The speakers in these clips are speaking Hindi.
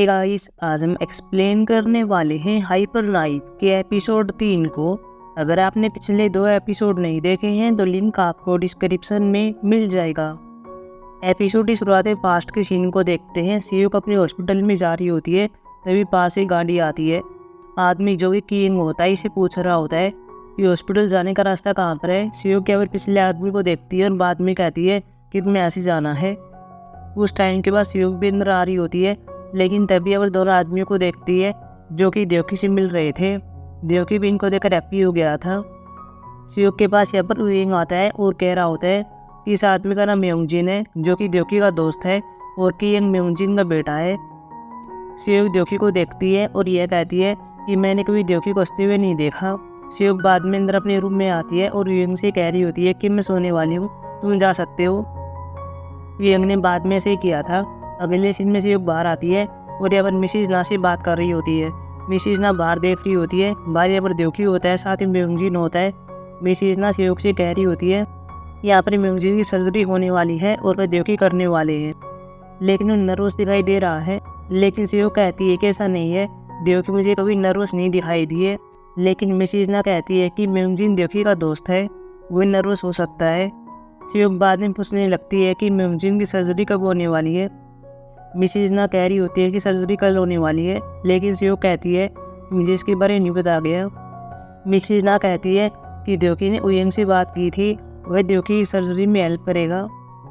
हे गाइस, आज हम एक्सप्लेन करने वाले हैं हाइपर नाइफ के एपिसोड 3 को। अगर आपने पिछले 2 एपिसोड नहीं देखे हैं तो लिंक आपको डिस्क्रिप्शन में मिल जाएगा। एपिसोड की शुरुआत में पास्ट के सीन को देखते हैं। सियोक अपने हॉस्पिटल में जा रही होती है, तभी पास एक गाड़ी आती है। आदमी जो कि किंग होता है इसे पूछ रहा होता है कि हॉस्पिटल जाने का रास्ता कहाँ पर है। सियोक केवल पिछले आदमी को देखती है और बाद में कहती है कि तुम्हें ऐसे जाना है। कुछ टाइम के बाद सियोक भी अंदर आ रही होती है, लेकिन तभी अवर दोनों आदमियों को देखती है जो कि देवकी से मिल रहे थे। देवकी भी इनको देखकर हैप्पी हो गया था। सियोक के पास यहाँ पर उइंग आता है और कह रहा होता है कि इस आदमी का नाम म्योंगजिन है, जो कि देवकी का दोस्त है और कि यंग म्योंगजिन का बेटा है। सियोक देवकी को देखती है और यह कहती है कि मैंने कभी देवकी को हंसते हुए नहीं देखा। सियोक बाद में अंदर अपने रूम में आती है और युयंग से कह रही होती है कि मैं सोने वाली हूँ, तुम जा सकते हो। युयंग ने बाद में से किया था। अगले सीन में सियोक बाहर आती है और यहाँ पर मिसिज ना से बात कर रही होती है। मिसिज ना बाहर देख रही होती है। बाहर यहाँ पर देवकी होता है, साथ ही म्योंगजिन होता है। मिसिज ना सियोक से कह रही होती है यहाँ पर म्योंगजिन की सर्जरी होने वाली है और वह देवकी करने वाले हैं, लेकिन वो नर्वस दिखाई दे रहा है। लेकिन सियोक कहती है कि ऐसा नहीं है, देवकी मुझे कभी नर्वस नहीं दिखाई दी है। लेकिन मिसिज ना कहती है कि म्योंगजिन देवकी का दोस्त है, वो नर्वस हो सकता है। सियोक बाद में पूछने लगती है कि म्योंगजिन की सर्जरी कब होने वाली है। मिसिज ना कह रही होती है कि सर्जरी कल होने वाली है, लेकिन सियोक कहती है कि मुझे इसके बारे में नहीं पता गया। मिसिज ना कहती है कि देवकी ने उइंग से बात की थी, वह देवकी की सर्जरी में हेल्प करेगा।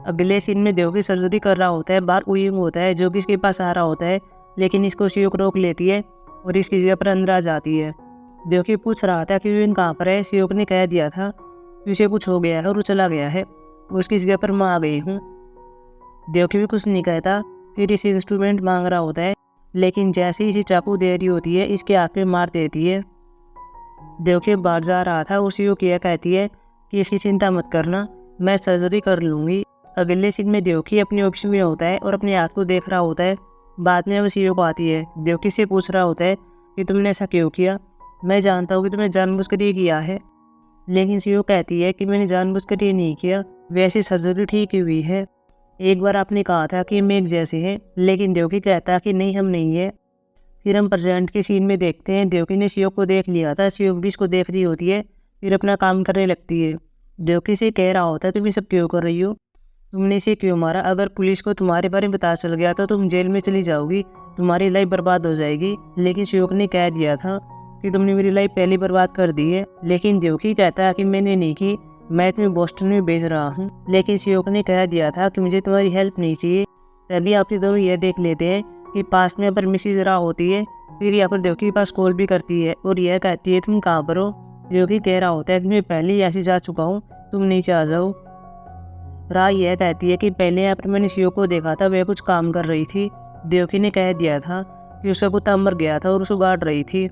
अगले सीन में देवकी सर्जरी कर रहा होता है। बाहर उइंग होता है जो कि इसके पास आ रहा होता है, लेकिन इसको सियोक रोक लेती है और इसकी जगह पर अंदर आ जाती है। देवकी पूछ रहा था कि उइंग कहाँ पर है। सियोक ने कह दिया था कि उसे कुछ हो गया है और वो चला गया है, उसकी जगह पर मैं आ गई हूँ। देवकी भी कुछ नहीं कहता, फिर इसे इंस्ट्रूमेंट मांग रहा होता है, लेकिन जैसे ही इसे चाकू दे रही होती है इसके हाथ में मार देती है। देवकी बाहर जा रहा था और सियोक यह कहती है कि इसकी चिंता मत करना, मैं सर्जरी कर लूँगी। अगले सीन में देवकी अपने ऑफिस में होता है और अपने हाथ को देख रहा होता है। बाद में वो सियोक आती है, देवकी से पूछ रहा होता है कि तुमने ऐसा क्यों किया, मैं जानता हूँ कि तुमने जानबूझकर ये किया है। लेकिन सियोक कहती है कि मैंने जानबूझकर ये नहीं किया, वैसे सर्जरी ठीक ही हुई है। एक बार आपने कहा था कि हम एक जैसे हैं, लेकिन देवकी कहता है कि नहीं हम नहीं है। फिर हम प्रेजेंट के सीन में देखते हैं, देवकी ने सियोक को देख लिया था, सियोक भी इसको देख रही होती है, फिर अपना काम करने लगती है। देवकी से कह रहा होता है तुम ये सब क्यों कर रही हो, तुमने इसे क्यों मारा, अगर पुलिस को तुम्हारे बारे में पता चल गया तो तुम जेल में चली जाओगी, तुम्हारी लाइफ बर्बाद हो जाएगी। लेकिन सियोक ने कह दिया था कि तुमने मेरी लाइफ पहले बर्बाद कर दी है। लेकिन देवकी कहता है कि मैंने नहीं की, मैं तुम्हें बोस्टन में भेज रहा हूँ। लेकिन सियोक ने कह दिया था कि मुझे तुम्हारी हेल्प नहीं चाहिए। तभी आप दोनों यह देख लेते हैं कि पास में पर मिसिज रा होती है। फिर यहाँ पर देवकी के पास कॉल भी करती है और यह कहती है तुम कहाँ पर हो। देवकी कह रहा होता है कि मैं पहले ही ऐसे जा चुका हूँ, तुम नीचे आ जाओ। रा यह कहती है कि पहले यहाँ पर मैंने सियोक को देखा था, वह कुछ काम कर रही थी। देवकी ने कह दिया था कि उसका कुत्ता मर गया था और उसको गाड़ रही थी।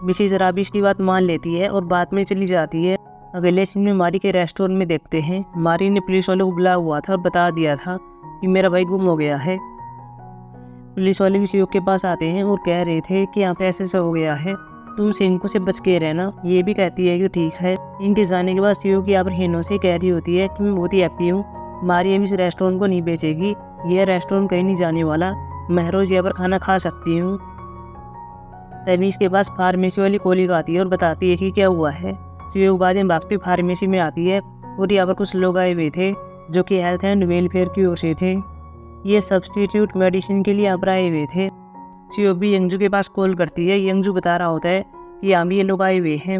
मिसिज रा भी इसकी बात मान लेती है और बाद में चली जाती है। अगले सीन में मारी के रेस्टोरेंट में देखते हैं, मारी ने पुलिस वालों को बुलाया हुआ था और बता दिया था कि मेरा भाई गुम हो गया है। पुलिस वाले भी सियोक के पास आते हैं और कह रहे थे कि यहाँ पे ऐसे हो गया है, तुम सिनको से बच के रहना। ये भी कहती है कि ठीक है। इनके जाने के बाद सियोक यहाँ पर हेनो से कह रही होती है कि मैं बहुत ही हैप्पी हूँ, मारी अभी इस रेस्टोरेंट को नहीं बेचेगी, यह रेस्टोरेंट कहीं नहीं जाने वाला, मैं रोज यहाँ पर खाना खा सकती हूँ। तभी इसके पास फार्मेसी वाली कॉलिग आती है और बताती है कि क्या हुआ है। सियोक बाद में भागते फार्मेसी में आती है और यहाँ पर कुछ लोग आए हुए थे जो कि हेल्थ एंड वेलफेयर की ओर से थे। ये सब्स्टिट्यूट मेडिसिन के लिए यहाँ पर आए हुए थे। सियोक भी यंगजू के पास कॉल करती है। यंगजू बता रहा होता है कि यहाँ भी ये लोग आए हुए हैं,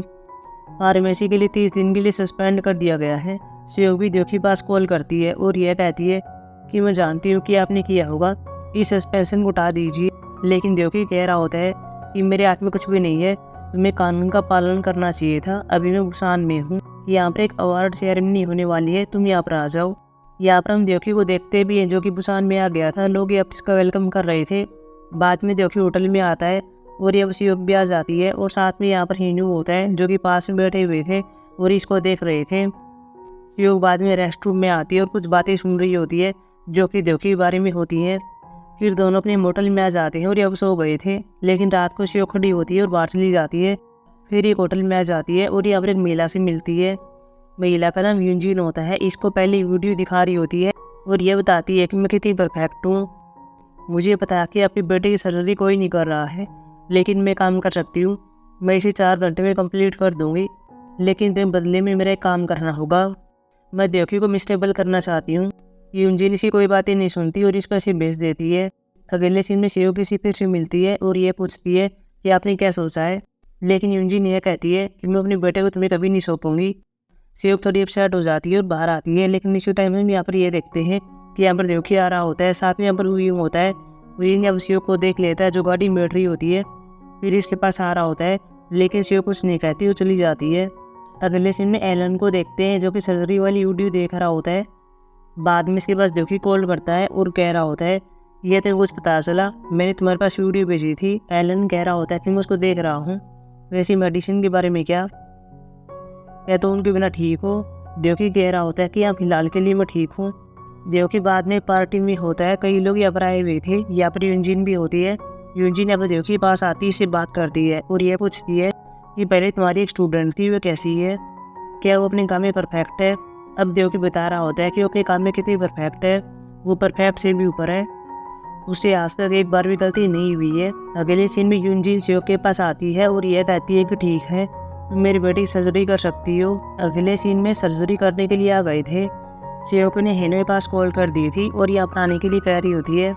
फार्मेसी के लिए 30 दिन के लिए सस्पेंड कर दिया गया है। सियोक भी देवकी के पास कॉल करती है और यह कहती है कि मैं जानती हूँ कि आपने किया होगा, इस सस्पेंशन को उठा दीजिए। लेकिन देवकी कह रहा होता है कि मेरे हाथ में कुछ भी नहीं है, तुम्हें कानून का पालन करना चाहिए था, अभी मैं बुसान में हूँ, यहाँ पर एक अवार्ड सेरेमनी होने वाली है, तुम यहाँ पर आ जाओ। यहाँ पर हम देवकी को देखते भी हैं जो कि बुसान में आ गया था। लोग ये इसका वेलकम कर रहे थे। बाद में देवकी होटल में आता है और ये सियोक भी आ जाती है और साथ में यहाँ पर हिनू होता है जो कि पास में बैठे हुए थे और इसको देख रहे थे। सियोक बाद में रेस्ट रूम में आती है और कुछ बातें सुन रही होती है जो कि देवकी के बारे में होती हैं। फिर दोनों अपने होटल में आ जाते हैं और ये अब सो गए थे। लेकिन रात को सियोक खड़ी होती है और बाहर चली जाती है। फिर एक होटल में आ जाती है और ये अब एक महिला से मिलती है। महिला का नाम यूजिन होता है। इसको पहले वीडियो दिखा रही होती है और यह बताती है कि मैं कितनी परफेक्ट हूँ। मुझे पता है कि आपके बेटे की सर्जरी कोई नहीं कर रहा है, लेकिन मैं काम कर सकती हूँ। मैं इसे 4 घंटे में कंप्लीट कर दूँगी, लेकिन तुम्हें बदले में मेरा एक काम करना होगा। मैं देवकी को मिस्टेबल करना चाहती हूँ। यूनजिन इसकी कोई बातें नहीं सुनती और इसको ऐसे भेज देती है। अगले सीन में शिव किसी फिर से मिलती है और ये पूछती है कि आपने क्या सोचा है, लेकिन यूनजिन यह कहती है कि मैं अपने बेटे को तुम्हें कभी नहीं सौंपूंगी। शिव थोड़ी अपसेट हो जाती है और बाहर आती है, लेकिन इसी टाइम में यहाँ पर ये देखते हैं कि यहाँ पर देवकी आ रहा होता है, साथ में यहाँ पर वुयिंग होता है। वुयिंग अब शिव को देख लेता है जो गाड़ी में बैठ रही होती है, फिर इसके पास आ रहा होता है, लेकिन शिव कुछ नहीं कहती, वो चली जाती है। अगले सीन में एलन को देखते हैं जो कि सर्जरी वाली वीडियो देख रहा होता है। बाद में इसके पास देवकी कॉल करता है और कह रहा होता है ये तो कुछ पता चला, मैंने तुम्हारे पास वीडियो भेजी थी। एलन कह रहा होता है कि मैं उसको देख रहा हूँ। वैसे मेडिसिन के बारे में क्या तो उनके बिना ठीक हो? देवकी कह रहा होता है कि यहाँ फिलहाल के लिए मैं ठीक हूँ। देवकी बाद में पार्टी में होता है, कई लोग यहाँ पर आए हुए थे, यहाँ पर यूनजिन भी होती है। यूनजिन यहाँ पर देवकी के पास आती है, इससे बात करती है और यह पूछती है कि पहले तुम्हारी एक स्टूडेंट थी, वो कैसी है, क्या वो अपने काम में परफेक्ट है? अब देवकी बता रहा होता है कि वो अपने काम में कितनी परफेक्ट है, वो परफेक्ट से भी ऊपर है, उससे आज तक एक बार भी गलती नहीं हुई है। अगले सीन में यूनजिन शिव के पास आती है और यह कहती है कि ठीक है, तुम मेरी बेटी की सर्जरी कर सकती हो। अगले सीन में सर्जरी करने के लिए आ गए थे। शिव ने हेनो के पास कॉल कर दी थी और यहाँ पर आने के लिए कह रही होती है।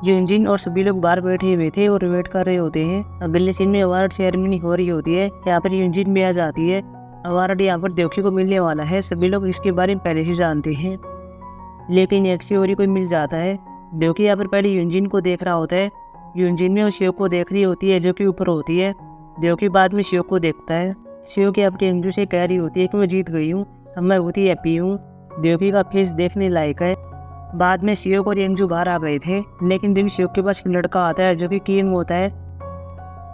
यूनजिन और सभी लोग बाहर बैठे हुए थे और वेट कर रहे होते हैं। अगले सीन में अवार्ड सेरेमनी हो रही होती है, यहाँ पर यूनजिन भी आ जाती है। अवार्ड यहाँ पर देवकी को मिलने वाला है, सभी लोग इसके बारे में पहले से जानते हैं, लेकिन एक से और ही कोई मिल जाता है। देवकी यहाँ पर पहले यूनजिन को देख रहा होता है, यूनजिन में वो शिव को देख रही होती है जो कि ऊपर होती है। देवकी बाद में शिव को देखता है। शिव की अपनी अंजू से कह रही होती है कि मैं जीत गई हूँ, अब मैं बहुत ही हैप्पी हूँ। देवकी का फेस देखने लायक है। बाद में शिव और अंजू बाहर आ गए थे, लेकिन दिन शिव के पास एक लड़का आता है जो कि किंग होता है।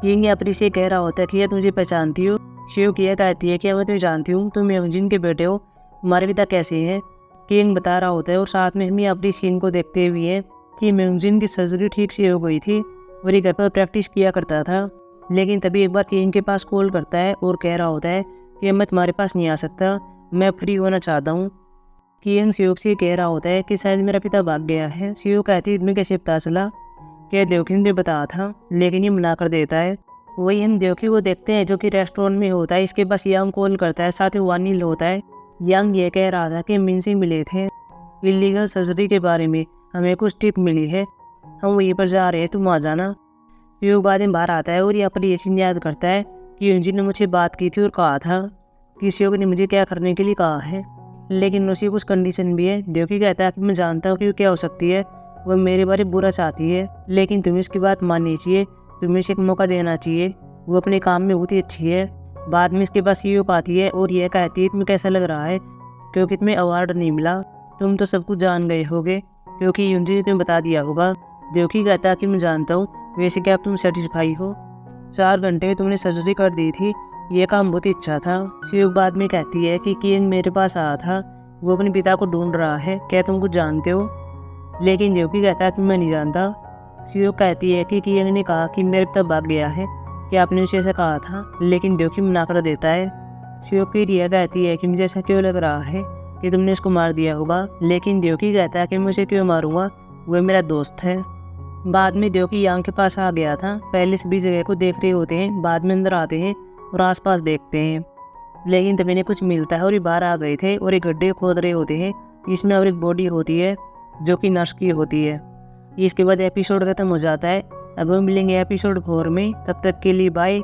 किंग अपनी से कह रहा होता है कि यह तुझे पहचानती हो? शिव की कहती है कि मैं तुम्हें जानती हूँ, तुम यूनजिन के बेटे हो, तुम्हारे पिता कैसे हैं? किंग बता रहा होता है और साथ में हम अपनी सीन को देखते हुए हैं कि यूनजिन की सर्जरी ठीक से हो गई थी और ये घर पर प्रैक्टिस किया करता था। लेकिन तभी एक बार किंग के पास कॉल करता है और कह रहा होता है कि मैं तुम्हारे पास नहीं आ सकता, मैं फ्री होना चाहता हूँ। किंग शिव से कह रहा होता है कि शायद मेरा पिता भाग गया है। शिव कहती है तुम्हें कैसे पता चला? क्या देवकी ने बताया था, लेकिन ये मना कर देता है। वही हम देवकी को देखते हैं जो कि रेस्टोरेंट में होता है, इसके पास यंग कॉल करता है, साथ में वानिल होता है। यंग ये कह रहा था कि मिन से मिले थे, इलीगल सर्जरी के बारे में हमें कुछ टिप मिली है, हम वहीं पर जा रहे हैं, तुम आ जाना। शिव बाद में बाहर आता है और यहाँ पर ये चीज़ याद करता है कि यूनजिन ने मुझे बात की थी और कहा था कि शिव ने मुझे क्या करने के लिए कहा है, लेकिन उसी कुछ कंडीशन भी है। देवकी कहता है कि मैं जानता हूँ कि क्या हो सकती है, वह मेरे बारे बुरा चाहती है, लेकिन तुम्हें उसकी बात माननी चाहिए, तुम्हें इसे एक मौका देना चाहिए, वो अपने काम में बहुत ही अच्छी है। बाद में इसके पास शिव आती है और यह कहती है तुम्हें कैसा लग रहा है, क्योंकि तुम्हें अवार्ड नहीं मिला, तुम तो सब कुछ जान गए होगे क्योंकि यूनजिन ने तुम्हें बता दिया होगा। देवकी कहता है कि मैं जानता हूँ, वैसे क्या तुम सेटिस्फाई हो? 4 घंटे में तुमने सर्जरी कर दी थी, ये काम बहुत ही अच्छा था। शिव बाद में कहती है कि किंग मेरे पास आया था, वो अपने पिता को ढूंढ रहा है, क्या तुम कुछ जानते हो? लेकिन देवकी कहता है कि मैं नहीं जानता। शिव कहती है कि किंग ने कहा कि मेरे पिता भाग गया है, क्या आपने उसे ऐसा कहा था? लेकिन देवकी मना कर देता है। शिव फिर यह कहती है कि मुझे ऐसा क्यों लग रहा है कि तुमने उसको मार दिया होगा, लेकिन देवकी कहता है कि मैं उसे क्यों मारूंगा, वह मेरा दोस्त है। बाद में देवकी यांग के पास आ गया था, पहले सभी जगह को देख रहे होते हैं, बाद में अंदर आते हैं और आसपास देखते हैं, लेकिन तभी इन्हें कुछ मिलता है और ये बाहर आ गए थे और एक गड्ढे खोद रहे होते हैं। इसमें और एक बॉडी होती है जो कि नर्स की होती है। इसके बाद एपिसोड खत्म हो जाता है। अब हम मिलेंगे एपिसोड 4 में, तब तक के लिए बाय।